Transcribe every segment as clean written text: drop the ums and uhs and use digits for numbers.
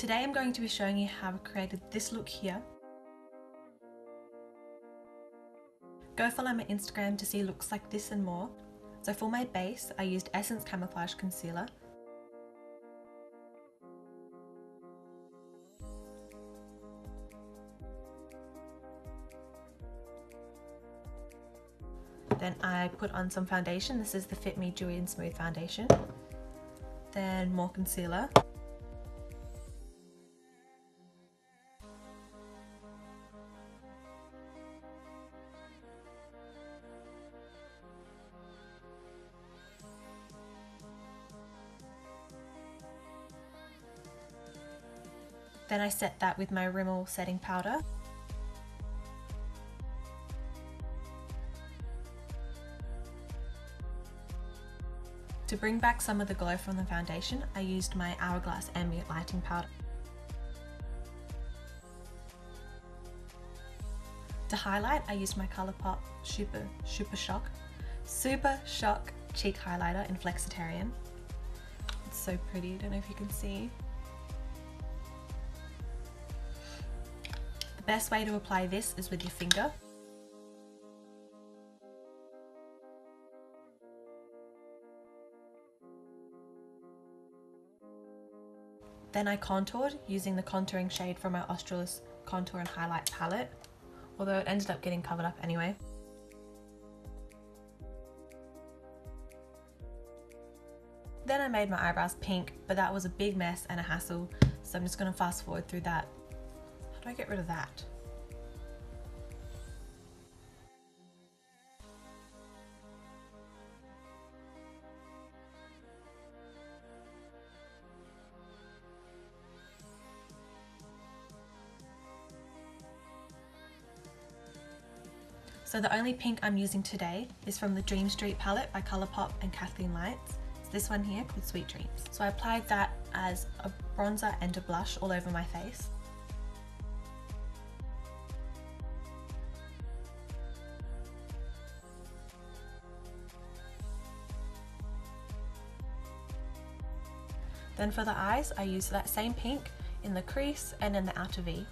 Today I'm going to be showing you how I've created this look here. Go follow my Instagram to see looks like this and more. So for my base, I used Essence Camouflage Concealer. Then I put on some foundation. This is the Fit Me Dewy and Smooth Foundation. Then more concealer. Then I set that with my Rimmel setting powder. To bring back some of the glow from the foundation, I used my Hourglass Ambient Lighting Powder. To highlight, I used my Colourpop Super Shock Cheek Highlighter in Flexitarian. It's so pretty, I don't know if you can see. The best way to apply this is with your finger. Then I contoured using the contouring shade from my Australis Contour and Highlight palette, although it ended up getting covered up anyway. Then I made my eyebrows pink, but that was a big mess and a hassle, so I'm just going to fast forward through that. How do I get rid of that? So the only pink I'm using today is from the Dream Street palette by Colourpop and Kathleen Lights. It's this one here called Sweet Dreams. So I applied that as a bronzer and a blush all over my face. Then for the eyes, I used that same pink in the crease and in the outer V.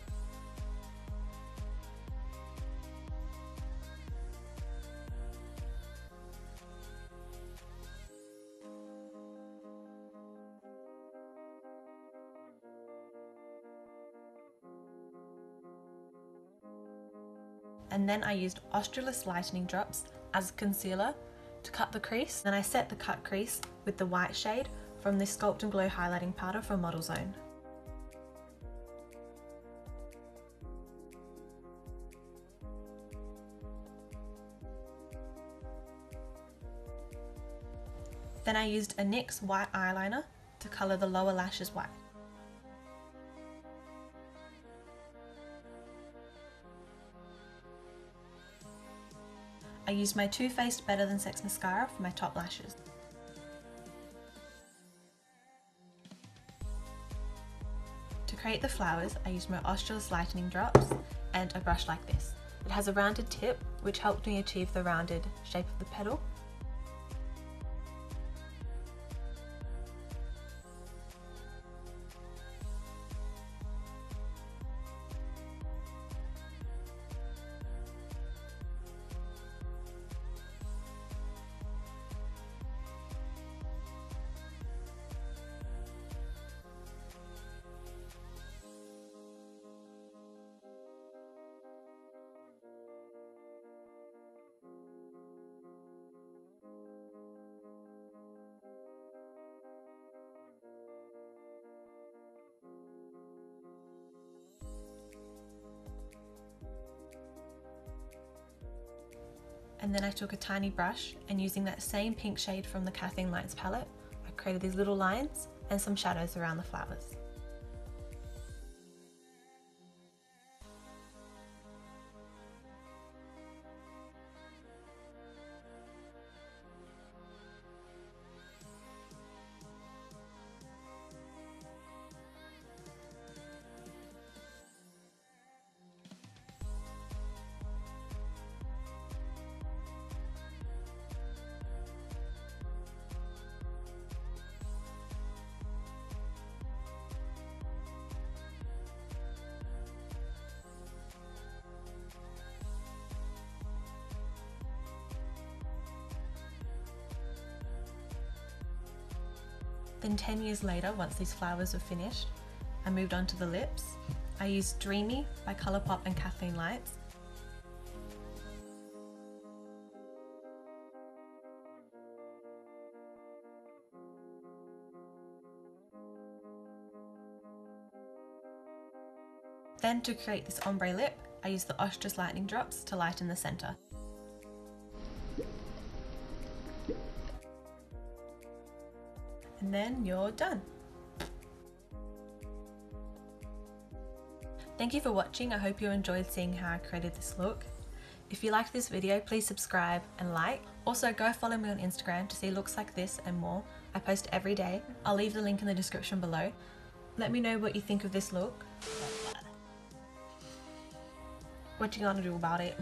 And then I used Australis Lightening Drops as a concealer to cut the crease. Then I set the cut crease with the white shade from this Sculpt and Glow highlighting powder from Model Zone. Then I used a NYX white eyeliner to colour the lower lashes white. I used my Too Faced Better Than Sex mascara for my top lashes. To create the flowers, I used my Australis Lightening Drops and a brush like this. It has a rounded tip, which helped me achieve the rounded shape of the petal. And then I took a tiny brush and using that same pink shade from the Kathleen Lights palette, I created these little lines and some shadows around the flowers. Then 10 years later, once these flowers were finished, I moved on to the lips. I used Dreamy by Colourpop and Kathleen Lights. Then to create this ombre lip, I used the Ostrich Lightning Drops to lighten the centre. And then you're done. Thank you for watching. I hope you enjoyed seeing how I created this look. If you liked this video, please subscribe and like. Also, go follow me on Instagram to see looks like this and more. I post every day. I'll leave the link in the description below. Let me know what you think of this look. What you gonna do about it?